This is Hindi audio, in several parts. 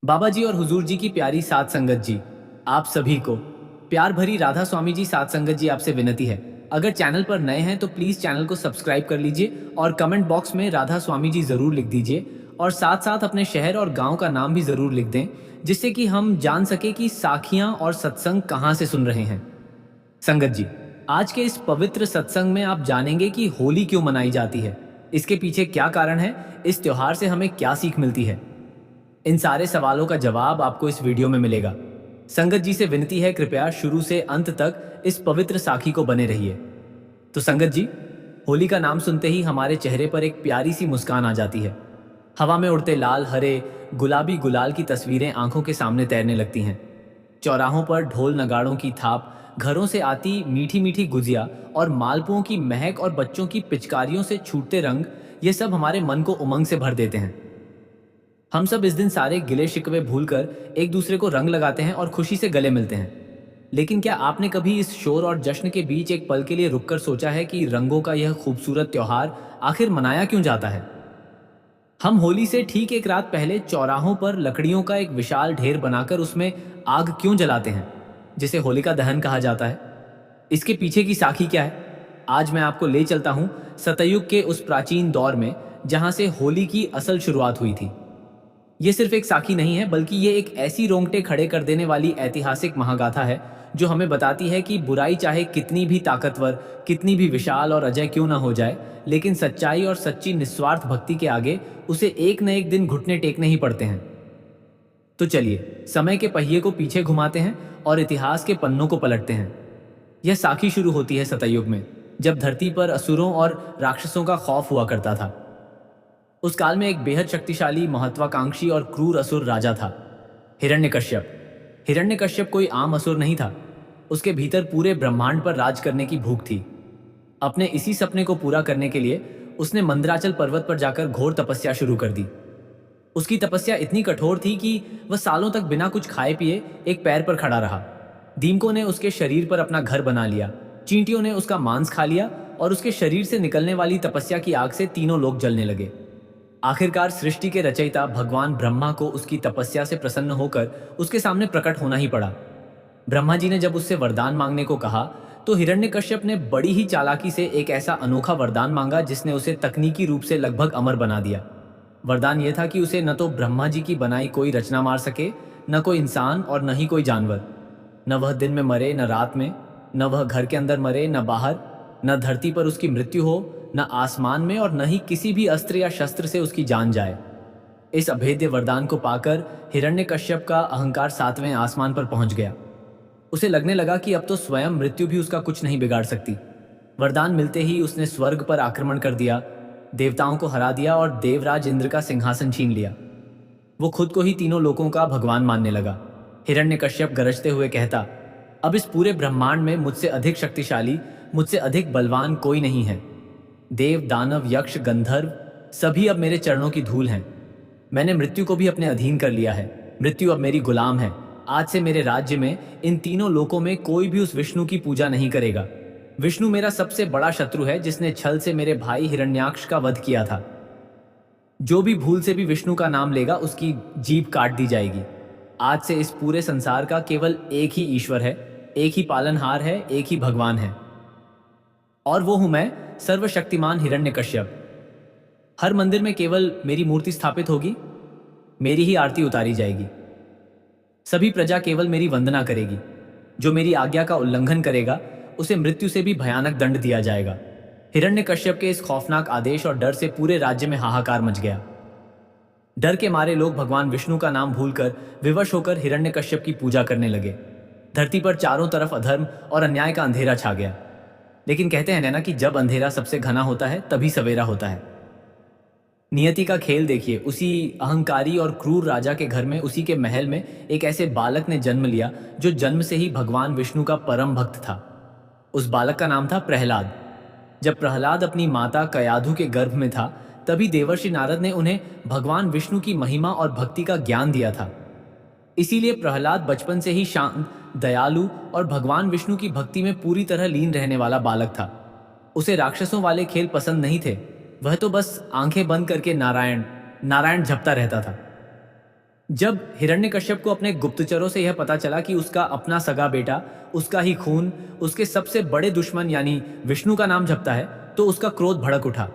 बाबा जी और हुजूर जी की प्यारी साध संगत जी, आप सभी को प्यार भरी राधा स्वामी जी साध संगत जी आपसे विनती है। अगर चैनल पर नए हैं तो प्लीज़ चैनल को सब्सक्राइब कर लीजिए और कमेंट बॉक्स में राधा स्वामी जी ज़रूर लिख दीजिए और साथ साथ अपने शहर और गांव का नाम भी ज़रूर लिख दें, जिससे कि हम जान सके कि साखियाँ और सत्संग कहाँ से सुन रहे हैं। संगत जी, आज के इस पवित्र सत्संग में आप जानेंगे कि होली क्यों मनाई जाती है, इसके पीछे क्या कारण है, इस त्योहार से हमें क्या सीख मिलती है। इन सारे सवालों का जवाब आपको इस वीडियो में मिलेगा। संगत जी से विनती है, कृपया शुरू से अंत तक इस पवित्र साखी को बने रहिए। तो संगत जी, होली का नाम सुनते ही हमारे चेहरे पर एक प्यारी सी मुस्कान आ जाती है। हवा में उड़ते लाल हरे गुलाबी गुलाल की तस्वीरें आंखों के सामने तैरने लगती हैं। चौराहों पर ढोल नगाड़ों की थाप, घरों से आती मीठी मीठी गुजिया और मालपुओं की महक और बच्चों की पिचकारियों से छूटते रंग, ये सब हमारे मन को उमंग से भर देते हैं। हम सब इस दिन सारे गिले शिकवे भूलकर एक दूसरे को रंग लगाते हैं और खुशी से गले मिलते हैं। लेकिन क्या आपने कभी इस शोर और जश्न के बीच एक पल के लिए रुककर सोचा है कि रंगों का यह खूबसूरत त्योहार आखिर मनाया क्यों जाता है? हम होली से ठीक एक रात पहले चौराहों पर लकड़ियों का एक विशाल ढेर बनाकर उसमें आग क्यों जलाते हैं, जिसे होलिका दहन कहा जाता है? इसके पीछे की साखी क्या है? आज मैं आपको ले चलता हूं सतयुग के उस प्राचीन दौर में, जहां से होली की असल शुरुआत हुई थी। ये सिर्फ एक साखी नहीं है, बल्कि ये एक ऐसी रोंगटे खड़े कर देने वाली ऐतिहासिक महागाथा है जो हमें बताती है कि बुराई चाहे कितनी भी ताकतवर, कितनी भी विशाल और अजय क्यों ना हो जाए, लेकिन सच्चाई और सच्ची निस्वार्थ भक्ति के आगे उसे एक न एक दिन घुटने टेकने ही पड़ते हैं। तो चलिए समय के पहिए को पीछे घुमाते हैं और इतिहास के पन्नों को पलटते हैं। यह साखी शुरू होती है सतयुग में, जब धरती पर असुरों और राक्षसों का खौफ हुआ करता था। उस काल में एक बेहद शक्तिशाली, महत्वाकांक्षी और क्रूर असुर राजा था, हिरण्यकश्यप। हिरण्यकश्यप कोई आम असुर नहीं था। उसके भीतर पूरे ब्रह्मांड पर राज करने की भूख थी। अपने इसी सपने को पूरा करने के लिए उसने मंदराचल पर्वत पर जाकर घोर तपस्या शुरू कर दी। उसकी तपस्या इतनी कठोर थी कि वह सालों तक बिना कुछ खाए पिए एक पैर पर खड़ा रहा। दीमकों ने उसके शरीर पर अपना घर बना लिया, चींटियों ने उसका मांस खा लिया और उसके शरीर से निकलने वाली तपस्या की आग से तीनों लोग जलने लगे। आखिरकार सृष्टि के रचयिता भगवान ब्रह्मा को उसकी तपस्या से प्रसन्न होकर उसके सामने प्रकट होना ही पड़ा। ब्रह्मा जी ने जब उससे वरदान मांगने को कहा, तो हिरण्यकश्यप ने बड़ी ही चालाकी से एक ऐसा अनोखा वरदान मांगा जिसने उसे तकनीकी रूप से लगभग अमर बना दिया। वरदान यह था कि उसे न तो ब्रह्मा जी की बनाई कोई रचना मार सके, न कोई इंसान और न ही कोई जानवर। न वह दिन में मरे, न रात में, न वह घर के अंदर मरे, न बाहर, न धरती पर उसकी मृत्यु हो, न आसमान में, और न ही किसी भी अस्त्र या शस्त्र से उसकी जान जाए। इस अभेद्य वरदान को पाकर हिरण्यकश्यप का अहंकार 7वें आसमान पर पहुंच गया। उसे लगने लगा कि अब तो स्वयं मृत्यु भी उसका कुछ नहीं बिगाड़ सकती। वरदान मिलते ही उसने स्वर्ग पर आक्रमण कर दिया, देवताओं को हरा दिया और देवराज इंद्र का सिंहासन छीन लिया। वो खुद को ही तीनों लोकों का भगवान मानने लगा। हिरण्यकश्यप गरजते हुए कहता, अब इस पूरे ब्रह्मांड में मुझसे अधिक शक्तिशाली, मुझसे अधिक बलवान कोई नहीं है। देव, दानव, यक्ष, गंधर्व सभी अब मेरे चरणों की धूल हैं। मैंने मृत्यु को भी अपने अधीन कर लिया है। मृत्यु अब मेरी गुलाम है। आज से मेरे राज्य में, इन तीनों लोकों में कोई भी उस विष्णु की पूजा नहीं करेगा। विष्णु मेरा सबसे बड़ा शत्रु है, जिसने छल से मेरे भाई हिरण्याक्ष का वध किया था। जो भी भूल से भी विष्णु का नाम लेगा, उसकी जीभ काट दी जाएगी। आज से इस पूरे संसार का केवल एक ही ईश्वर है, एक ही पालनहार है, एक ही भगवान है, और वो हूं मैं, सर्वशक्तिमान हिरण्यकश्यप। हर मंदिर में केवल मेरी मूर्ति स्थापित होगी, मेरी ही आरती उतारी जाएगी। सभी प्रजा केवल मेरी वंदना करेगी। जो मेरी आज्ञा का उल्लंघन करेगा, उसे मृत्यु से भी भयानक दंड दिया जाएगा। हिरण्यकश्यप के इस खौफनाक आदेश और डर से पूरे राज्य में हाहाकार मच गया। डर के मारे लोग भगवान विष्णु का नाम भूलकर, विवश होकर हिरण्यकश्यप की पूजा करने लगे। धरती पर चारों तरफ अधर्म और अन्याय का अंधेरा छा गया। लेकिन कहते हैं ना कि जब अंधेरा सबसे घना होता है, तभी सवेरा होता है। नियति का खेल देखिए, उसी अहंकारी और क्रूर राजा के घर में, उसी के महल में एक ऐसे बालक ने जन्म लिया जो जन्म से ही भगवान विष्णु का परम भक्त था। उस बालक का नाम था प्रहलाद। जब प्रहलाद अपनी माता कयाधु के गर्भ में था, तभी देवर्षि नारद ने उन्हें भगवान विष्णु की महिमा और भक्ति का ज्ञान दिया था। इसीलिए प्रहलाद बचपन से ही शांत, दयालु और भगवान विष्णु की भक्ति में पूरी तरह लीन रहने वाला बालक था। उसे राक्षसों वाले खेल पसंद नहीं थे। वह तो बस आंखें बंद करके नारायण नारायण जपता रहता था। जब हिरण्यकश्यप को अपने गुप्तचरों से यह पता चला कि उसका अपना सगा बेटा, उसका ही खून, उसके सबसे बड़े दुश्मन यानी विष्णु का नाम जपता है, तो उसका क्रोध भड़क उठा।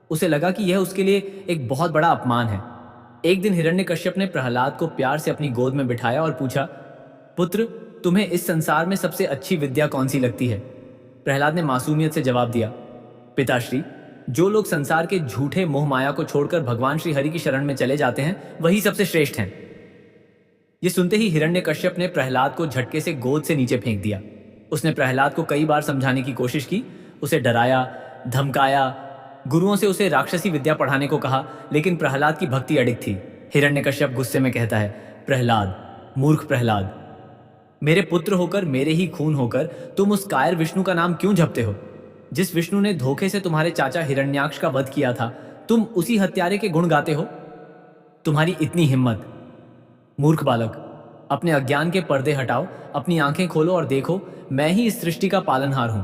उसे लगा कि यह उसके लिए एक बहुत बड़ा अपमान है। एक दिन हिरण्यकश्यप ने प्रहलाद को प्यार से अपनी गोद में बिठाया और पूछा, पुत्र, तुम्हें इस संसार में सबसे अच्छी विद्या कौन सी लगती है? प्रहलाद ने मासूमियत से जवाब दिया, पिताश्री, जो लोग संसार के झूठे मोह माया को छोड़कर भगवान श्री हरि की शरण में चले जाते हैं, वही सबसे श्रेष्ठ हैं। ये सुनते ही हिरण्यकश्यप ने प्रहलाद को झटके से गोद से नीचे फेंक दिया। उसने प्रहलाद को कई बार समझाने की कोशिश की, उसे डराया, धमकाया, गुरुओं से उसे राक्षसी विद्या पढ़ाने को कहा, लेकिन प्रहलाद की भक्ति अडिग थी। हिरण्यकश्यप गुस्से में कहता है, प्रहलाद, मूर्ख प्रहलाद, मेरे पुत्र होकर, मेरे ही खून होकर तुम उस कायर विष्णु का नाम क्यों जपते हो? जिस विष्णु ने धोखे से तुम्हारे चाचा हिरण्याक्ष का वध किया था, तुम उसी हत्यारे के गुण गाते हो? तुम्हारी इतनी हिम्मत! मूर्ख बालक, अपने अज्ञान के पर्दे हटाओ, अपनी आंखें खोलो और देखो, मैं ही इस सृष्टि का पालनहार हूं।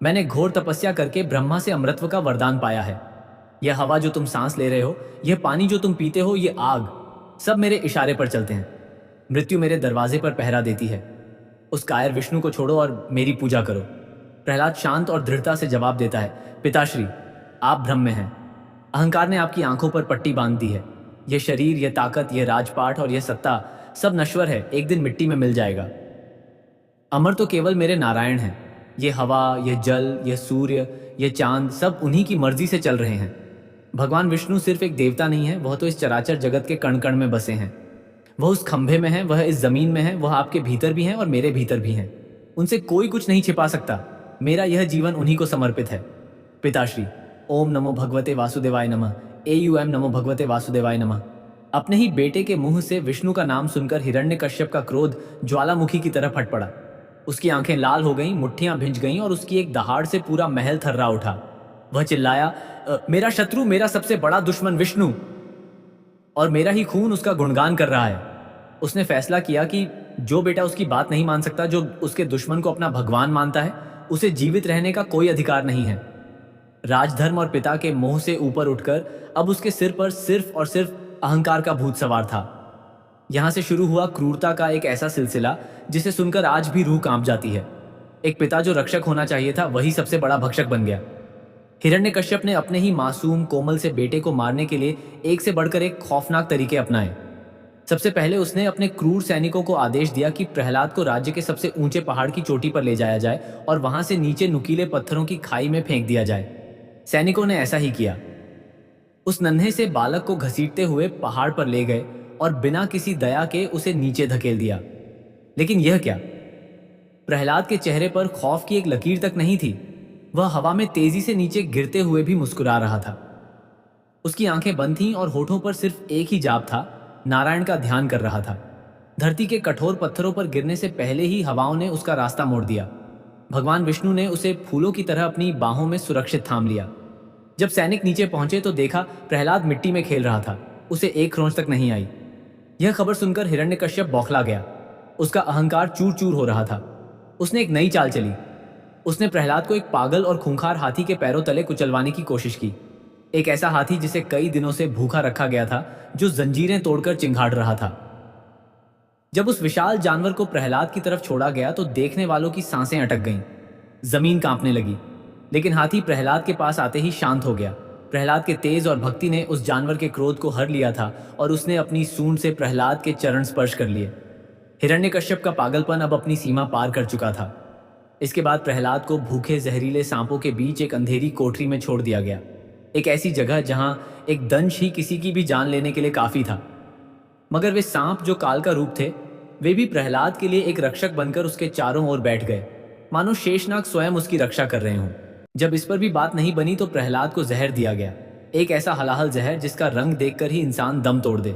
मैंने घोर तपस्या करके ब्रह्मा से अमृतत्व का वरदान पाया है। यह हवा जो तुम सांस ले रहे हो, यह पानी जो तुम पीते हो, यह आग, सब मेरे इशारे पर चलते हैं। मृत्यु मेरे दरवाजे पर पहरा देती है। उस कायर विष्णु को छोड़ो और मेरी पूजा करो। प्रहलाद शांत और दृढ़ता से जवाब देता है, पिताश्री, आप भ्रम में हैं। अहंकार ने आपकी आंखों पर पट्टी बांध दी है। यह शरीर, यह ताकत, यह राजपाट और यह सत्ता सब नश्वर है, एक दिन मिट्टी में मिल जाएगा। अमर तो केवल मेरे नारायण हैं। ये हवा, यह जल, यह सूर्य, यह चांद, सब उन्हीं की मर्जी से चल रहे हैं। भगवान विष्णु सिर्फ एक देवता नहीं है, वह तो इस चराचर जगत के कण कण में बसे हैं। वह उस खंभे में है, वह इस जमीन में है, वह आपके भीतर भी हैं और मेरे भीतर भी हैं। उनसे कोई कुछ नहीं छिपा सकता। मेरा यह जीवन उन्हीं को समर्पित है। पिताश्री, ओम नमो भगवते वासुदेवाय नमः। AUM नमो भगवते वासुदेवाय नमः। अपने ही बेटे के मुंह से विष्णु का नाम सुनकर हिरण्यकश्यप का क्रोध ज्वालामुखी की तरह फट पड़ा। उसकी आंखें लाल हो गईं, मुट्ठियां भिंच गईं और उसकी एक दहाड़ से पूरा महल थर्रा उठा। वह चिल्लाया, मेरा शत्रु, मेरा सबसे बड़ा दुश्मन विष्णु, और मेरा ही खून उसका गुणगान कर रहा है। उसने फैसला किया कि जो बेटा उसकी बात नहीं मान सकता, जो उसके दुश्मन को अपना भगवान मानता है, उसे जीवित रहने का कोई अधिकार नहीं है। राजधर्म और पिता के मोह से ऊपर उठकर अब उसके सिर पर सिर्फ और सिर्फ अहंकार का भूत सवार था। यहां से शुरू हुआ क्रूरता का एक ऐसा सिलसिला जिसे सुनकर आज भी रूह कांप जाती है। एक पिता जो रक्षक होना चाहिए था, वही सबसे बड़ा भक्षक बन गया। हिरण्यकश्यप ने अपने ही मासूम कोमल से बेटे को मारने के लिए एक से बढ़कर एक खौफनाक तरीके अपनाए। सबसे पहले उसने अपने क्रूर सैनिकों को आदेश दिया कि प्रहलाद को राज्य के सबसे ऊंचे पहाड़ की चोटी पर ले जाया जाए और वहां से नीचे नुकीले पत्थरों की खाई में फेंक दिया जाए। सैनिकों ने ऐसा ही किया। उस नन्हे से बालक को घसीटते हुए पहाड़ पर ले गए और बिना किसी दया के उसे नीचे धकेल दिया। लेकिन यह क्या? प्रहलाद के चेहरे पर खौफ की एक लकीर तक नहीं थी। वह हवा में तेजी से नीचे गिरते हुए भी मुस्कुरा रहा था। उसकी आंखें बंद थीं और होठों पर सिर्फ एक ही जाप था, नारायण का ध्यान कर रहा था। धरती के कठोर पत्थरों पर गिरने से पहले ही हवाओं ने उसका रास्ता मोड़ दिया। भगवान विष्णु ने उसे फूलों की तरह अपनी बाहों में सुरक्षित थाम लिया। जब सैनिक नीचे पहुंचे तो देखा प्रहलाद मिट्टी में खेल रहा था। उसे एक खरोंच तक नहीं आई। यह खबर सुनकर हिरण्यकश्यप बौखला गया। उसका अहंकार चूर चूर हो रहा था। उसने एक नई चाल चली। उसने प्रहलाद को एक पागल और खूंखार हाथी के पैरों तले कुचलवाने की कोशिश की। एक ऐसा हाथी जिसे कई दिनों से भूखा रखा गया था, जो जंजीरें तोड़कर चिंघाड़ रहा था। जब उस विशाल जानवर को प्रहलाद की तरफ छोड़ा गया तो देखने वालों की सांसें अटक गईं। जमीन कांपने लगी। लेकिन हाथी प्रहलाद के पास आते ही शांत हो गया। प्रहलाद के तेज और भक्ति ने उस जानवर के क्रोध को हर लिया था और उसने अपनी सूंड से प्रहलाद के चरण स्पर्श कर लिए। हिरण्यकश्यप का पागलपन अब अपनी सीमा पार कर चुका था। इसके बाद प्रहलाद को भूखे जहरीले सांपों के बीच एक अंधेरी कोठरी में छोड़ दिया गया। एक ऐसी जगह जहां एक दंश ही किसी की भी जान लेने के लिए काफी था। मगर वे सांप जो काल का रूप थे, वे भी प्रहलाद के लिए एक रक्षक बनकर उसके चारों ओर बैठ गए, मानो शेषनाग स्वयं उसकी रक्षा कर रहे हों। जब इस पर भी बात नहीं बनी तो प्रहलाद को जहर दिया गया, एक ऐसा हलाहल जहर जिसका रंग देखकर ही इंसान दम तोड़ दे।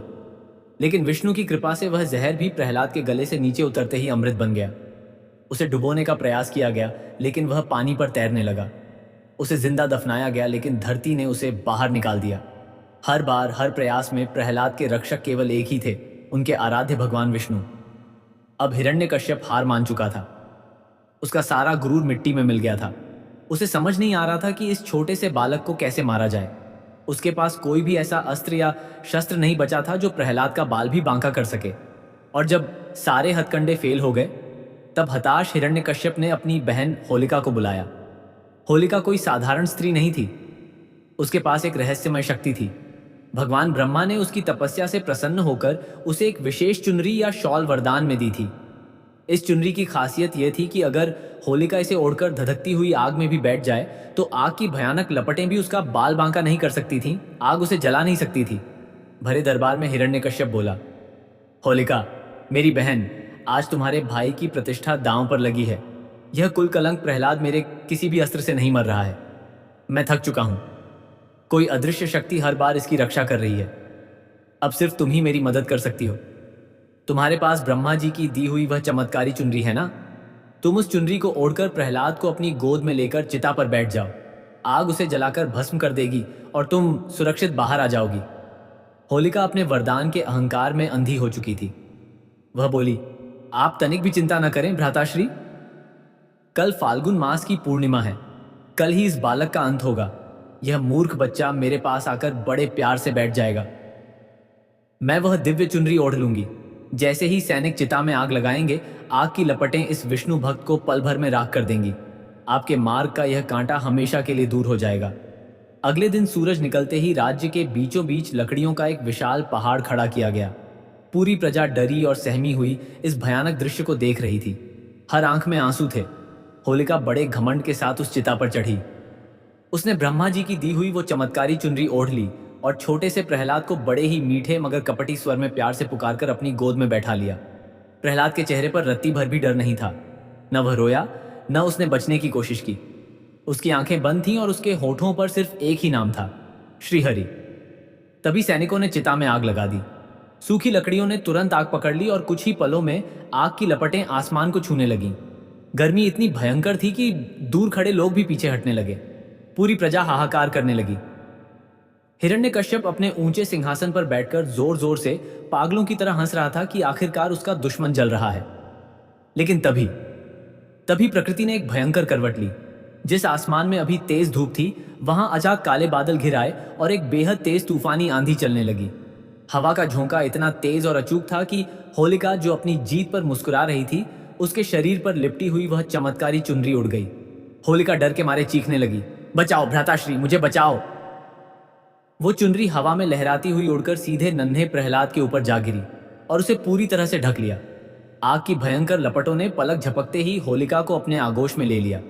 लेकिन विष्णु की कृपा से वह जहर भी प्रहलाद के गले से नीचे उतरते ही अमृत बन गया। उसे डुबोने का प्रयास किया गया, लेकिन वह पानी पर तैरने लगा। उसे जिंदा दफनाया गया, लेकिन धरती ने उसे बाहर निकाल दिया। हर बार, हर प्रयास में प्रहलाद के रक्षक केवल एक ही थे, उनके आराध्य भगवान विष्णु। अब हिरण्यकश्यप हार मान चुका था। उसका सारा गुरूर मिट्टी में मिल गया था। उसे समझ नहीं आ रहा था कि इस छोटे से बालक को कैसे मारा जाए। उसके पास कोई भी ऐसा अस्त्र या शस्त्र नहीं बचा था जो प्रहलाद का बाल भी बांका कर सके। और जब सारे हथकंडे फेल हो गए, तब हताश हिरण्यकश्यप ने अपनी बहन होलिका को बुलाया। होलिका कोई साधारण स्त्री नहीं थी, उसके पास एक रहस्यमय शक्ति थी। भगवान ब्रह्मा ने उसकी तपस्या से प्रसन्न होकर उसे एक विशेष चुनरी या शॉल वरदान में दी थी। इस चुनरी की खासियत यह थी कि अगर होलिका इसे ओढ़कर धधकती हुई आग में भी बैठ जाए तो आग की भयानक लपटें भी उसका बाल बांका नहीं कर सकती थीं, आग उसे जला नहीं सकती थी। भरे दरबार में हिरण्यकश्यप बोला, होलिका मेरी बहन, आज तुम्हारे भाई की प्रतिष्ठा दांव पर लगी है। यह कुल कलंक प्रहलाद मेरे किसी भी अस्त्र से नहीं मर रहा है। मैं थक चुका हूं। कोई अदृश्य शक्ति हर बार इसकी रक्षा कर रही है। अब सिर्फ तुम ही मेरी मदद कर सकती हो। तुम्हारे पास ब्रह्मा जी की दी हुई वह चमत्कारी चुनरी है ना? तुम उस चुनरी को ओढ़कर प्रहलाद को अपनी गोद में लेकर चिता पर बैठ जाओ। आग उसे जलाकर भस्म कर देगी और तुम सुरक्षित बाहर आ जाओगी। होलिका अपने वरदान के अहंकार में अंधी हो चुकी थी। वह बोली, आप तनिक भी चिंता न करें भ्राताश्री। कल फाल्गुन मास की पूर्णिमा है। कल ही इस बालक का अंत होगा। यह मूर्ख बच्चा मेरे पास आकर बड़े प्यार से बैठ जाएगा। मैं वह दिव्य चुनरी ओढ़ लूंगी। जैसे ही सैनिक चिता में आग लगाएंगे, आग की लपटें इस विष्णु भक्त को पल भर में राख कर देंगी। आपके मार्ग का यह कांटा हमेशा के लिए दूर हो जाएगा। अगले दिन सूरज निकलते ही राज्य के बीचों बीच लकड़ियों का एक विशाल पहाड़ खड़ा किया गया। पूरी प्रजा डरी और सहमी हुई इस भयानक दृश्य को देख रही थी। हर आंख में आंसू थे। होलिका बड़े घमंड के साथ उस चिता पर चढ़ी। उसने ब्रह्मा जी की दी हुई वो चमत्कारी चुनरी ओढ़ ली और छोटे से प्रहलाद को बड़े ही मीठे मगर कपटी स्वर में प्यार से पुकारकर अपनी गोद में बैठा लिया। प्रहलाद के चेहरे पर रत्ती भर भी डर नहीं था। न वह रोया, न उसने बचने की कोशिश की। उसकी आंखें बंद थीं और उसके होठों पर सिर्फ एक ही नाम था, श्रीहरि। तभी सैनिकों ने चिता में आग लगा दी। सूखी लकड़ियों ने तुरंत आग पकड़ ली और कुछ ही पलों में आग की लपटें आसमान को छूने लगीं। गर्मी इतनी भयंकर थी कि दूर खड़े लोग भी पीछे हटने लगे। पूरी प्रजा हाहाकार करने लगी। हिरण्यकश्यप अपने ऊंचे सिंहासन पर बैठकर जोर जोर से पागलों की तरह हंस रहा था कि आखिरकार उसका दुश्मन जल रहा है। लेकिन तभी प्रकृति ने एक भयंकर करवट ली। जिस आसमान में अभी तेज धूप थी, वहां अचानक काले बादल घिर आए और एक बेहद तेज तूफानी आंधी चलने लगी। हवा का झोंका इतना तेज और अचूक था कि होलिका, जो अपनी जीत पर मुस्कुरा रही थी, उसके शरीर पर लिपटी हुई वह चमत्कारी चुनरी उड़ गई। होलिका डर के मारे चीखने लगी, बचाओ भ्राताश्री, मुझे बचाओ। वो चुनरी हवा में लहराती हुई उड़कर सीधे नन्हे प्रहलाद के ऊपर जा गिरी और उसे पूरी तरह से ढक लिया। आग की भयंकर लपटों ने पलक झपकते ही होलिका को अपने आगोश में ले लिया।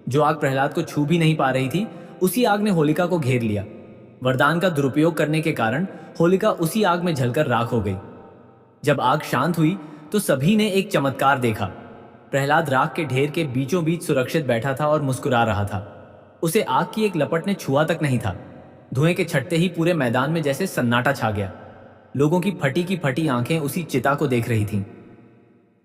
जो आग प्रहलाद को छू भी नहीं पा रही थी, उसी आग ने होलिका को घेर लिया। वरदान का दुरुपयोग करने के कारण होलिका उसी आग में जलकर राख हो गई। जब आग शांत हुई तो सभी ने एक चमत्कार देखा। प्रहलाद राख के ढेर के बीचों बीच सुरक्षित बैठा था और मुस्कुरा रहा था। उसे आग की एक लपट ने छुआ तक नहीं था। धुएं के छटते ही पूरे मैदान में जैसे सन्नाटा छा गया। लोगों की फटी आंखें उसी चिता को देख रही थीं।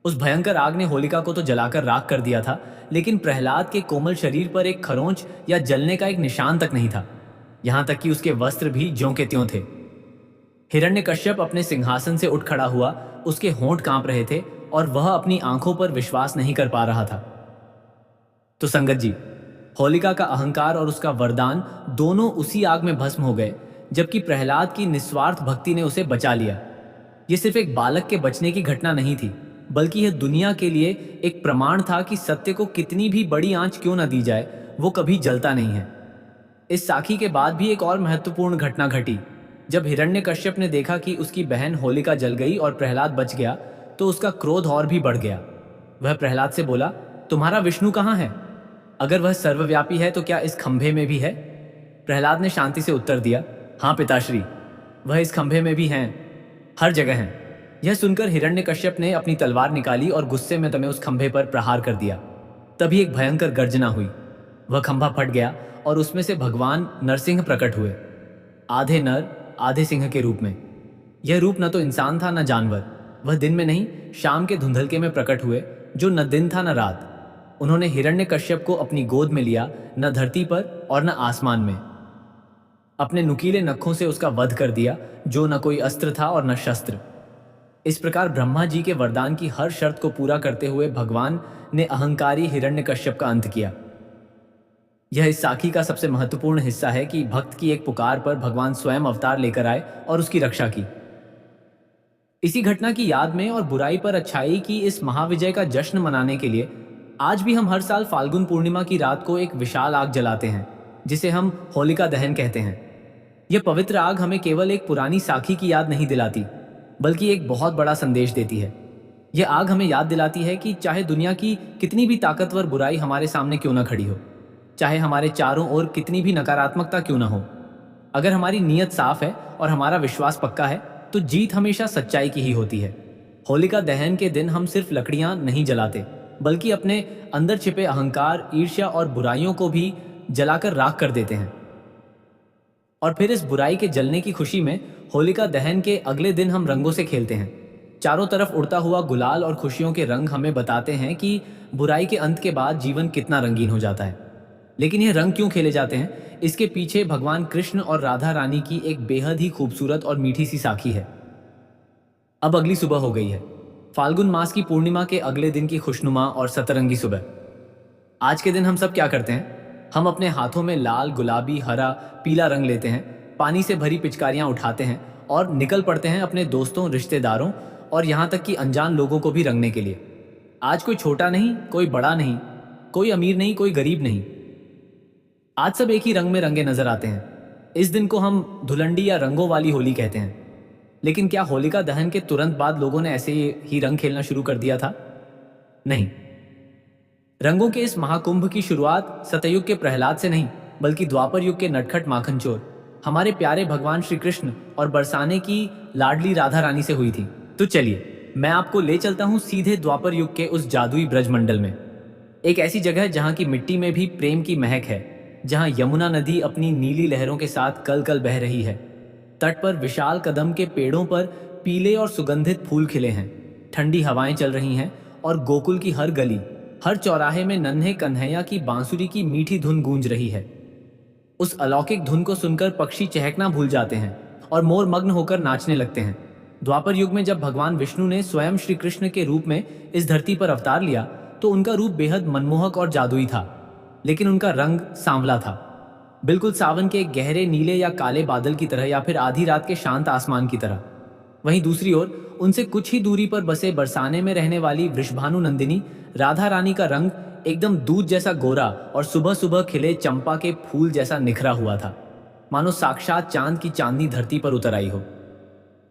उस भयंकर आग ने होलिका को तो जलाकर राख कर दिया था, लेकिन प्रहलाद के कोमल शरीर पर एक खरोंच या जलने का एक निशान तक नहीं था। यहां तक कि उसके वस्त्र भी ज्यों के त्यों थे। हिरण्यकश्यप अपने सिंहासन से उठ खड़ा हुआ। उसके होंठ कांप रहे थे और वह अपनी आंखों पर विश्वास नहीं कर पा रहा था। तो संगत जी, होलिका का अहंकार और उसका वरदान दोनों उसी आग में भस्म हो गए, जबकि प्रहलाद की निस्वार्थ भक्ति ने उसे बचा लिया। यह सिर्फ एक बालक के बचने की घटना नहीं थी, बल्कि यह दुनिया के लिए एक प्रमाण था कि सत्य को कितनी भी बड़ी आंच क्यों न दी जाए, वो कभी जलता नहीं है। इस साखी के बाद भी एक और महत्वपूर्ण घटना घटी। जब हिरण्यकश्यप ने देखा कि उसकी बहन होलिका जल गई और प्रहलाद बच गया, तो उसका क्रोध और भी बढ़ गया। वह प्रहलाद से बोला, तुम्हारा विष्णु कहाँ है? अगर वह सर्वव्यापी है तो क्या इस खंभे में भी है? प्रहलाद ने शांति से उत्तर दिया, हाँ पिताश्री, वह इस खंभे में भी हैं, हर जगह हैं। यह सुनकर हिरण्यकश्यप ने अपनी तलवार निकाली और गुस्से में उस खंभे पर प्रहार कर दिया। तभी एक भयंकर गर्जना हुई। वह खंभा फट गया और उसमें से भगवान नरसिंह प्रकट हुए, आधे नर आधे सिंह के रूप में। यह रूप न तो इंसान था न जानवर। वह दिन में नहीं, शाम के धुंधलके में प्रकट हुए, जो न दिन था न रात। उन्होंने हिरण्यकश्यप को अपनी गोद में लिया, न धरती पर और न आसमान में। अपने नुकीले नखों से उसका वध कर दिया, जो न कोई अस्त्र था और न शस्त्र। इस प्रकार ब्रह्मा जी के वरदान की हर शर्त को पूरा करते हुए भगवान ने अहंकारी हिरण्यकश्यप का अंत किया। यह इस साखी का सबसे महत्वपूर्ण हिस्सा है कि भक्त की एक पुकार पर भगवान स्वयं अवतार लेकर आए और उसकी रक्षा की। इसी घटना की याद में और बुराई पर अच्छाई की इस महाविजय का जश्न मनाने के लिए आज भी हम हर साल फाल्गुन पूर्णिमा की रात को एक विशाल आग जलाते हैं, जिसे हम होलिका दहन कहते हैं। यह पवित्र आग हमें केवल एक पुरानी साखी की याद नहीं दिलाती, बल्कि एक बहुत बड़ा संदेश देती है। यह आग हमें याद दिलाती है कि चाहे दुनिया की कितनी भी ताकतवर बुराई हमारे सामने क्यों ना खड़ी हो, चाहे हमारे चारों ओर कितनी भी नकारात्मकता क्यों ना हो, अगर हमारी नीयत साफ है और हमारा विश्वास पक्का है, तो जीत हमेशा सच्चाई की ही होती है। होलिका दहन के दिन हम सिर्फ लकड़ियां नहीं जलाते, बल्कि अपने अंदर छिपे अहंकार, ईर्ष्या और बुराइयों को भी जलाकर राख कर देते हैं। और फिर इस बुराई के जलने की खुशी में होलिका दहन के अगले दिन हम रंगों से खेलते हैं। चारों तरफ उड़ता हुआ गुलाल और खुशियों के रंग हमें बताते हैं कि बुराई के अंत के बाद जीवन कितना रंगीन हो जाता है। लेकिन ये रंग क्यों खेले जाते हैं, इसके पीछे भगवान कृष्ण और राधा रानी की एक बेहद ही खूबसूरत और मीठी सी साखी है। अब अगली सुबह हो गई है, फाल्गुन मास की पूर्णिमा के अगले दिन की खुशनुमा और सतरंगी सुबह। आज के दिन हम सब क्या करते हैं? हम अपने हाथों में लाल, गुलाबी, हरा, पीला रंग लेते हैं, पानी से भरी पिचकारियां उठाते हैं और निकल पड़ते हैं अपने दोस्तों, रिश्तेदारों और यहाँ तक कि अनजान लोगों को भी रंगने के लिए। आज कोई छोटा नहीं, कोई बड़ा नहीं, कोई अमीर नहीं, कोई गरीब नहीं, आज सब एक ही रंग में रंगे नजर आते हैं। इस दिन को हम धुलंडी या रंगों वाली होली कहते हैं। लेकिन क्या होलिका दहन के तुरंत बाद लोगों ने ऐसे ही रंग खेलना शुरू कर दिया था? नहीं। रंगों के इस महाकुंभ की शुरुआत सतयुग के प्रहलाद से नहीं, बल्कि द्वापर युग के नटखट माखनचोर हमारे प्यारे भगवान श्री कृष्ण और बरसाने की लाडली राधा रानी से हुई थी। तो चलिए मैं आपको ले चलता हूँ सीधे द्वापर युग के उस जादुई ब्रजमंडल में, एक ऐसी जगह जहाँ की मिट्टी में भी प्रेम की महक है, जहाँ यमुना नदी अपनी नीली लहरों के साथ कल कल बह रही है। तट पर विशाल कदम के पेड़ों पर पीले और सुगंधित फूल खिले हैं, ठंडी हवाएं चल रही हैं और गोकुल की हर गली, हर चौराहे में नन्हे कन्हैया की बांसुरी की मीठी धुन गूंज रही है। उस अलौकिक धुन को सुनकर पक्षी चहकना भूल जाते हैं और मोर मग्न होकर नाचने लगते हैं। द्वापर युग में जब भगवान विष्णु ने स्वयं श्री कृष्ण के रूप में इस धरती पर अवतार लिया, तो उनका रूप बेहद मनमोहक और जादुई था, लेकिन उनका रंग सांवला था, बिल्कुल सावन के गहरे नीले या काले बादल की तरह, या फिर आधी रात के शांत आसमान की तरह। वहीं दूसरी ओर उनसे कुछ ही दूरी पर बसे बरसाने में रहने वाली वृषभानु नंदिनी राधा रानी का रंग एकदम दूध जैसा गोरा और सुबह सुबह खिले चंपा के फूल जैसा निखरा हुआ था, मानो साक्षात चांद की चांदनी धरती पर उतर आई हो।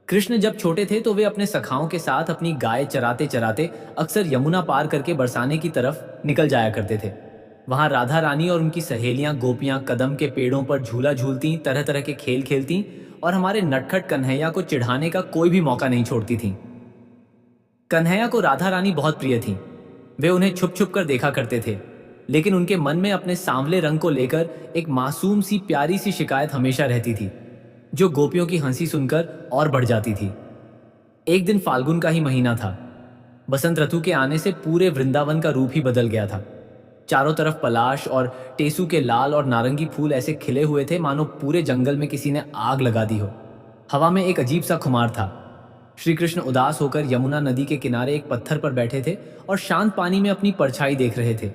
कृष्ण जब छोटे थे तो वे अपने सखाओं के साथ अपनी गाय चराते चराते अक्सर यमुना पार करके बरसाने की तरफ निकल जाया करते थे। वहां राधा रानी और उनकी सहेलियां गोपियां कदम के पेड़ों पर झूला झूलती, तरह तरह के खेल खेलती और हमारे नटखट कन्हैया को चिढ़ाने का कोई भी मौका नहीं छोड़ती थीं। कन्हैया को राधा रानी बहुत प्रिय थीं। वे उन्हें छुप छुप कर देखा करते थे, लेकिन उनके मन में अपने सांवले रंग को लेकर एक मासूम सी प्यारी सी शिकायत हमेशा रहती थी, जो गोपियों की हंसी सुनकर और बढ़ जाती थी। एक दिन फाल्गुन का ही महीना था। बसंत ऋतु के आने से पूरे वृंदावन का रूप ही बदल गया था। चारों तरफ पलाश और टेसू के लाल और नारंगी फूल ऐसे खिले हुए थे मानो पूरे जंगल में किसी ने आग लगा दी हो। हवा में एक अजीब सा खुमार था। श्री कृष्ण उदास होकर यमुना नदी के किनारे एक पत्थर पर बैठे थे और शांत पानी में अपनी परछाई देख रहे थे।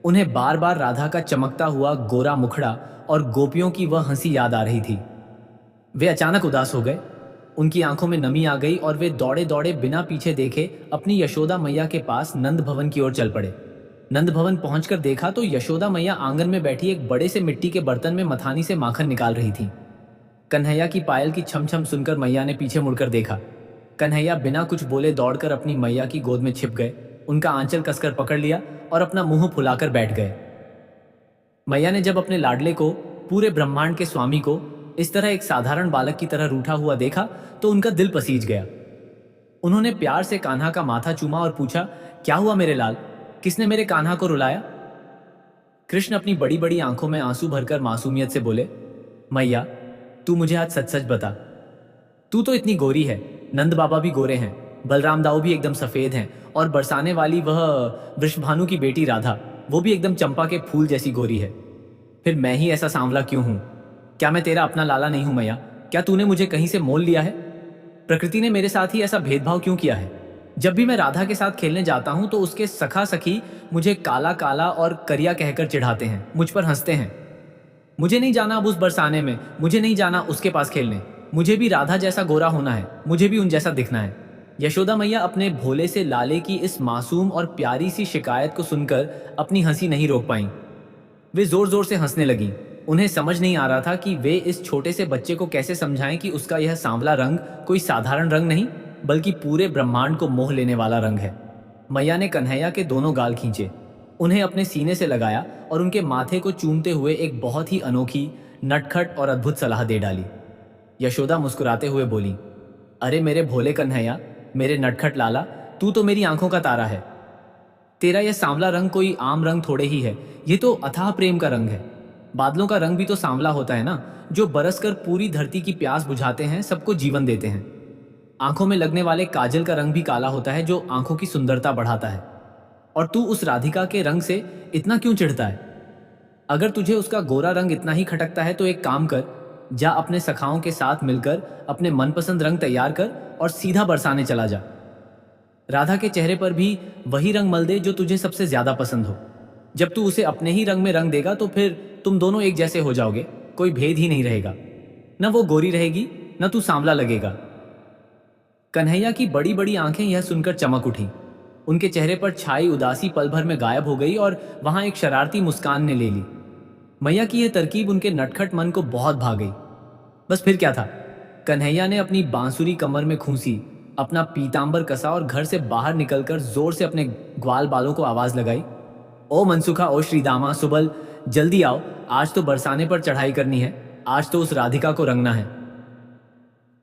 उन्हें बार बार राधा का चमकता हुआ गोरा मुखड़ा और गोपियों की वह हंसी याद आ रही थी। वे अचानक उदास हो गए, उनकी आंखों में नमी आ गई और वे दौड़े दौड़े बिना पीछे देखे अपनी यशोदा मैया के पास नंद भवन की ओर चल पड़े। नंद भवन पहुंचकर देखा तो यशोदा मैया आंगन में बैठी एक बड़े से मिट्टी के बर्तन में मथानी से माखन निकाल रही थी। कन्हैया की पायल की छम छम सुनकर मैया ने पीछे मुड़कर देखा। कन्हैया बिना कुछ बोले दौड़कर अपनी मैया की गोद में छिप गए, उनका आंचल कसकर पकड़ लिया और अपना मुंह फुलाकर बैठ गए। मैया ने जब अपने लाडले को, पूरे ब्रह्मांड के स्वामी को, इस तरह एक साधारण बालक की तरह रूठा हुआ देखा तो उनका दिल पसीज गया। उन्होंने प्यार से कान्हा का माथा चूमा और पूछा, क्या हुआ मेरे लाल, किसने मेरे कान्हा को रुलाया? कृष्ण अपनी बड़ी बड़ी आंखों में आंसू भरकर मासूमियत से बोले, मैया तू मुझे आज सच सच बता, तू तो इतनी गोरी है, नंद बाबा भी गोरे हैं, बलराम दाऊ भी एकदम सफेद हैं और बरसाने वाली वह वृषभानु की बेटी राधा, वो भी एकदम चंपा के फूल जैसी गोरी है। फिर मैं ही ऐसा सांवला क्यों हूं? क्या मैं तेरा अपना लाला नहीं हूं मैया? क्या तूने मुझे कहीं से मोल लिया है? प्रकृति ने मेरे साथ ही ऐसा भेदभाव क्यों किया है? जब भी मैं राधा के साथ खेलने जाता हूँ तो उसके सखा सखी मुझे काला काला और करिया कहकर चिढ़ाते हैं, मुझ पर हंसते हैं। मुझे नहीं जाना अब उस बरसाने में, मुझे नहीं जाना उसके पास खेलने। मुझे भी राधा जैसा गोरा होना है, मुझे भी उन जैसा दिखना है। यशोदा मैया अपने भोले से लाले की इस मासूम और प्यारी सी शिकायत को सुनकर अपनी हंसी नहीं रोक पाईं। वे जोर जोर से हंसने लगीं। उन्हें समझ नहीं आ रहा था कि वे इस छोटे से बच्चे को कैसे समझाएं कि उसका यह सांवला रंग कोई साधारण रंग नहीं, बल्कि पूरे ब्रह्मांड को मोह लेने वाला रंग है। मैया ने कन्हैया के दोनों गाल खींचे, उन्हें अपने सीने से लगाया और उनके माथे को चूमते हुए एक बहुत ही अनोखी, नटखट और अद्भुत सलाह दे डाली। यशोदा मुस्कुराते हुए बोली, अरे मेरे भोले कन्हैया, मेरे नटखट लाला, तू तो मेरी आंखों का तारा है। तेरा यह सांवला रंग कोई आम रंग थोड़े ही है, ये तो अथाह प्रेम का रंग है। बादलों का रंग भी तो सांवला होता है ना, जो बरसकर पूरी धरती की प्यास बुझाते हैं, सबको जीवन देते हैं। आंखों में लगने वाले काजल का रंग भी काला होता है, जो आंखों की सुंदरता बढ़ाता है। और तू उस राधिका के रंग से इतना क्यों चिढ़ता है? अगर तुझे उसका गोरा रंग इतना ही खटकता है तो एक काम कर, जा अपने सखाओं के साथ मिलकर अपने मनपसंद रंग तैयार कर और सीधा बरसाने चला जा। राधा के चेहरे पर भी वही रंग मल दे जो तुझे सबसे ज्यादा पसंद हो। जब तू उसे अपने ही रंग में रंग देगा तो फिर तुम दोनों एक जैसे हो जाओगे, कोई भेद ही नहीं रहेगा। न वो गोरी रहेगी, न तू सांवला लगेगा। कन्हैया की बड़ी बड़ी आंखें यह सुनकर चमक उठी। उनके चेहरे पर छाई उदासी पल भर में गायब हो गई और वहां एक शरारती मुस्कान ने ले ली। मैया की यह तरकीब उनके नटखट मन को बहुत भा गई। बस फिर क्या था, कन्हैया ने अपनी बांसुरी कमर में खूंसी, अपना पीतांबर कसा और घर से बाहर निकलकर जोर से अपने ग्वाल बालों को आवाज लगाई, ओ मनसुखा, ओ श्रीदामा, सुबल, जल्दी आओ, आज तो बरसाने पर चढ़ाई करनी है, आज तो उस राधिका को रंगना है।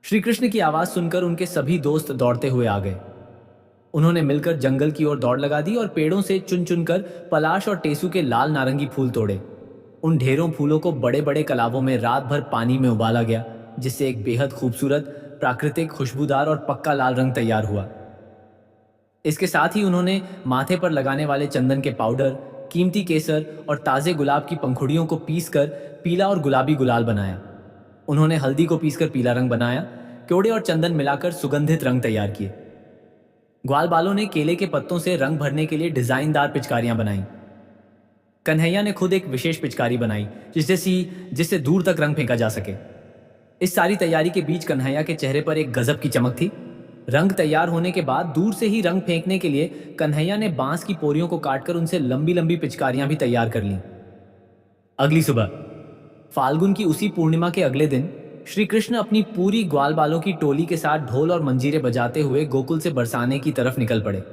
श्री कृष्ण की आवाज सुनकर उनके सभी दोस्त दौड़ते हुए आ गए। उन्होंने मिलकर जंगल की ओर दौड़ लगा दी और पेड़ों से चुन चुनकर पलाश और टेसू के लाल नारंगी फूल तोड़े। उन ढेरों फूलों को बड़े बड़े कलाबों में रात भर पानी में उबाला गया, जिससे एक बेहद खूबसूरत, प्राकृतिक, खुशबूदार और पक्का लाल रंग तैयार हुआ। इसके साथ ही उन्होंने माथे पर लगाने वाले चंदन के पाउडर, कीमती केसर और ताजे गुलाब की पंखुड़ियों को पीसकर पीला और गुलाबी गुलाल बनाया। उन्होंने हल्दी को पीसकर पीला रंग बनाया, क्योड़े और चंदन मिलाकर सुगंधित रंग तैयार किए। ग्वाल बालों ने केले के पत्तों से रंग भरने के लिए डिजाइनदार पिचकारियां बनाई। कन्हैया ने खुद एक विशेष पिचकारी बनाई जिससे दूर तक रंग फेंका जा सके। इस सारी तैयारी के बीच कन्हैया के चेहरे पर एक गजब की चमक थी। रंग तैयार होने के बाद दूर से ही रंग फेंकने के लिए कन्हैया ने बांस की पोरियों को काटकर उनसे लंबी लंबी पिचकारियां भी तैयार कर लीं। अगली सुबह, फाल्गुन की उसी पूर्णिमा के अगले दिन, श्री कृष्ण अपनी पूरी ग्वाल बालों की टोली के साथ ढोल और मंजीरे बजाते हुए गोकुल से बरसाने की तरफ निकल पड़े।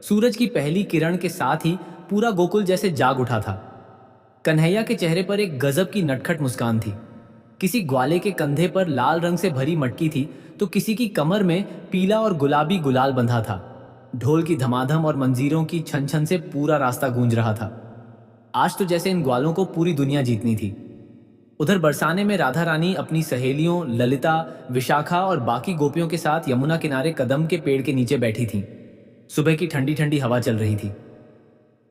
सूरज की पहली किरण के साथ ही पूरा गोकुल जैसे जाग उठा था। कन्हैया के चेहरे पर एक गजब की नटखट मुस्कान थी। किसी ग्वाले के कंधे पर लाल रंग से भरी मटकी थी तो किसी की कमर में पीला और गुलाबी गुलाल बंधा था। ढोल की धमाधम और मंजीरों की छन छन से पूरा रास्ता गूंज रहा था। आज तो जैसे इन ग्वालों को पूरी दुनिया जीतनी थी। उधर बरसाने में राधा रानी अपनी सहेलियों ललिता, विशाखा और बाकी गोपियों के साथ यमुना किनारे कदम के पेड़ के नीचे बैठी थीं। सुबह की ठंडी ठंडी हवा चल रही थी।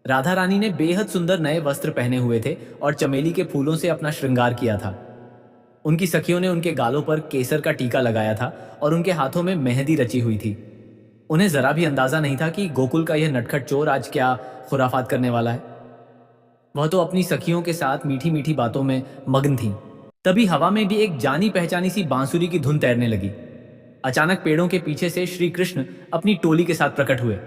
राधा रानी ने बेहद सुंदर नए वस्त्र पहने हुए थे और चमेली के फूलों से अपना श्रृंगार किया था। उनकी सखियों ने उनके गालों पर केसर का टीका लगाया था और उनके हाथों में मेहंदी रची हुई थी। उन्हें जरा भी अंदाजा नहीं था कि गोकुल का यह नटखट चोर आज क्या खुराफात करने वाला है। वह तो अपनी सखियों के साथ मीठी मीठी बातों में मग्न थी। तभी हवा में भी एक जानी पहचानी सी बांसुरी की धुन तैरने लगी। अचानक पेड़ों के पीछे से श्री कृष्ण अपनी टोली के साथ प्रकट हुए।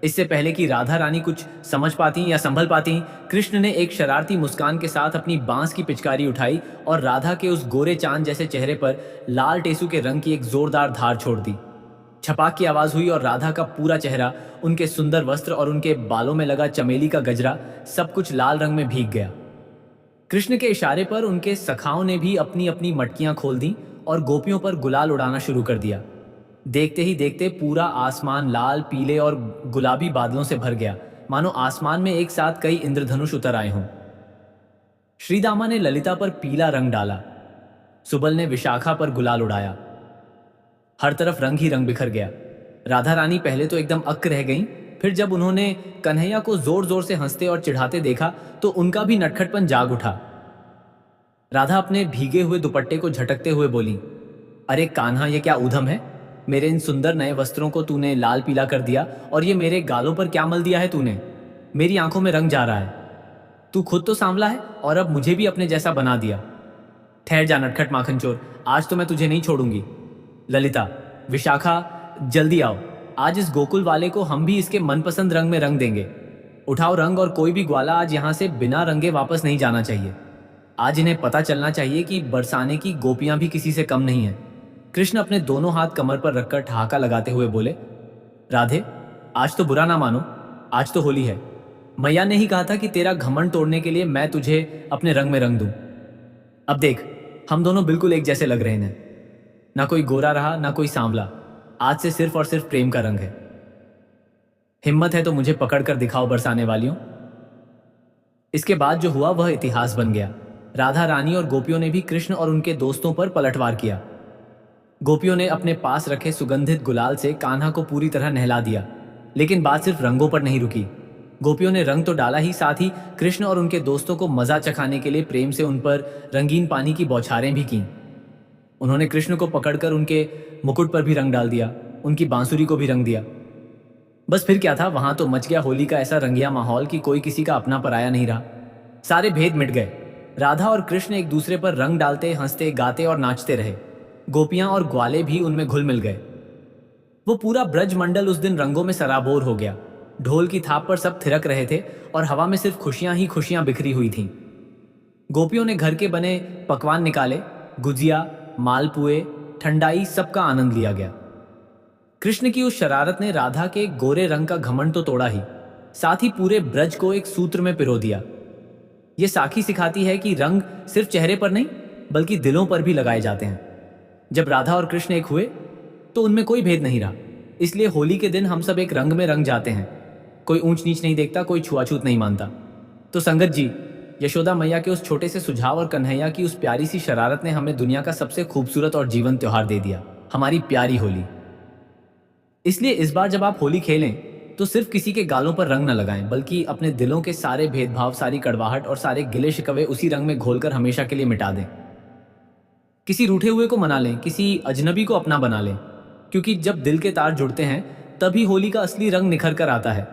इससे पहले कि राधा रानी कुछ समझ पाती या संभल पाती, कृष्ण ने एक शरारती मुस्कान के साथ अपनी बांस की पिचकारी उठाई और राधा के उस गोरे चांद जैसे चेहरे पर लाल टेसू के रंग की एक जोरदार धार छोड़ दी। छपाक की आवाज हुई और राधा का पूरा चेहरा, उनके सुंदर वस्त्र और उनके बालों में लगा चमेली का गजरा सब कुछ लाल रंग में भीग गया। कृष्ण के इशारे पर उनके सखाओं ने भी अपनी अपनी मटकियां खोल दी और गोपियों पर गुलाल उड़ाना शुरू कर दिया। देखते ही देखते पूरा आसमान लाल, पीले और गुलाबी बादलों से भर गया, मानो आसमान में एक साथ कई इंद्रधनुष उतर आए हों। श्रीदामा ने ललिता पर पीला रंग डाला, सुबल ने विशाखा पर गुलाल उड़ाया। हर तरफ रंग ही रंग बिखर गया। राधा रानी पहले तो एकदम अक्क रह गईं, फिर जब उन्होंने कन्हैया को जोर जोर से हंसते और चिढ़ाते देखा तो उनका भी नटखटपन जाग उठा। राधा अपने भीगे हुए दुपट्टे को झटकते हुए बोली, अरे कान्हा, ये क्या ऊधम है? मेरे इन सुंदर नए वस्त्रों को तूने लाल पीला कर दिया, और ये मेरे गालों पर क्या मल दिया है तूने? मेरी आंखों में रंग जा रहा है। तू खुद तो सांवला है और अब मुझे भी अपने जैसा बना दिया। ठहर जा नटखट माखन चोर, आज तो मैं तुझे नहीं छोड़ूंगी। ललिता, विशाखा, जल्दी आओ, आज इस गोकुल वाले को हम भी इसके मनपसंद रंग में रंग देंगे। उठाओ रंग, और कोई भी ग्वाला आज यहाँ से बिना रंगे वापस नहीं जाना चाहिए। आज इन्हें पता चलना चाहिए कि बरसाने की गोपियां भी किसी से कम नहीं हैं। कृष्ण अपने दोनों हाथ कमर पर रखकर ठहाका लगाते हुए बोले, राधे, आज तो बुरा ना मानो, आज तो होली है। मैया ने ही कहा था कि तेरा घमंड तोड़ने के लिए मैं तुझे अपने रंग में रंग दूं। अब देख, हम दोनों बिल्कुल एक जैसे लग रहे हैं। ना कोई गोरा रहा, ना कोई सांवला। आज से सिर्फ और सिर्फ प्रेम का रंग है। हिम्मत है तो मुझे पकड़ कर दिखाओ बरसाने वालियों। इसके बाद जो हुआ वह इतिहास बन गया। राधा रानी और गोपियों ने भी कृष्ण और उनके दोस्तों पर पलटवार किया। गोपियों ने अपने पास रखे सुगंधित गुलाल से कान्हा को पूरी तरह नहला दिया, लेकिन बात सिर्फ रंगों पर नहीं रुकी। गोपियों ने रंग तो डाला ही, साथ ही कृष्ण और उनके दोस्तों को मजा चखाने के लिए प्रेम से उन पर रंगीन पानी की बौछारें भी की। उन्होंने कृष्ण को पकड़कर उनके मुकुट पर भी रंग डाल दिया, उनकी बांसुरी को भी रंग दिया। बस फिर क्या था, वहां तो मच गया होली का ऐसा रंगिया माहौल कि कोई किसी का अपना पराया नहीं रहा। सारे भेद मिट गए। राधा और कृष्ण एक दूसरे पर रंग डालते, हंसते, गाते और नाचते रहे। गोपियां और ग्वाले भी उनमें घुल मिल गए। वो पूरा ब्रज मंडल उस दिन रंगों में सराबोर हो गया। ढोल की थाप पर सब थिरक रहे थे और हवा में सिर्फ खुशियां ही खुशियां बिखरी हुई थीं। गोपियों ने घर के बने पकवान निकाले, गुजिया, मालपुए, ठंडाई, सबका आनंद लिया गया। कृष्ण की उस शरारत ने राधा के गोरे रंग का घमंड तो तोड़ा ही, साथ ही पूरे ब्रज को एक सूत्र में पिरो दिया। ये साखी सिखाती है कि रंग सिर्फ चेहरे पर नहीं बल्कि दिलों पर भी लगाए जाते हैं। जब राधा और कृष्ण एक हुए तो उनमें कोई भेद नहीं रहा। इसलिए होली के दिन हम सब एक रंग में रंग जाते हैं। कोई ऊंच नीच नहीं देखता, कोई छुआछूत नहीं मानता। तो संगत जी, यशोदा मैया के उस छोटे से सुझाव और कन्हैया की उस प्यारी सी शरारत ने हमें दुनिया का सबसे खूबसूरत और जीवंत त्योहार दे दिया, हमारी प्यारी होली। इसलिए इस बार जब आप होली खेलें तो सिर्फ किसी के गालों पर रंग न लगाएं, बल्कि अपने दिलों के सारे भेदभाव, सारी कड़वाहट और सारे गिले शिकवे उसी रंग में घोलकर हमेशा के लिए मिटा दें। किसी रूठे हुए को मना लें, किसी अजनबी को अपना बना लें, क्योंकि जब दिल के तार जुड़ते हैं तभी होली का असली रंग निखर कर आता है।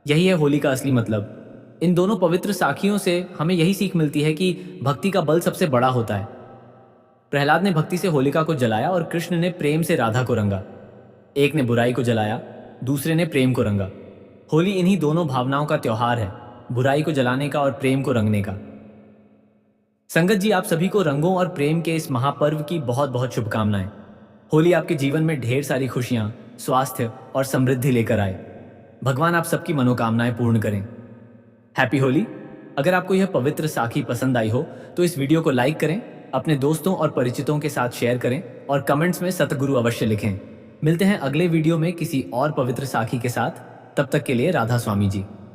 यही है होली का असली मतलब। इन दोनों पवित्र साखियों से हमें यही सीख मिलती है कि भक्ति का बल सबसे बड़ा होता है। प्रहलाद ने भक्ति से होलिका को जलाया और कृष्ण ने प्रेम से राधा को रंगा। एक ने बुराई को जलाया, दूसरे ने प्रेम को रंगा। होली इन्हीं दोनों भावनाओं का त्योहार है, बुराई को जलाने का और प्रेम को रंगने का। संगत जी, आप सभी को रंगों और प्रेम के इस महापर्व की बहुत बहुत शुभकामनाएं। होली आपके जीवन में ढेर सारी खुशियां, स्वास्थ्य और समृद्धि लेकर आए। भगवान आप सबकी मनोकामनाएं पूर्ण करें। हैप्पी होली। अगर आपको यह पवित्र साखी पसंद आई हो तो इस वीडियो को लाइक करें, अपने दोस्तों और परिचितों के साथ शेयर करें और कमेंट्स में सतगुरु अवश्य लिखें। मिलते हैं अगले वीडियो में किसी और पवित्र साखी के साथ। तब तक के लिए राधा स्वामी जी।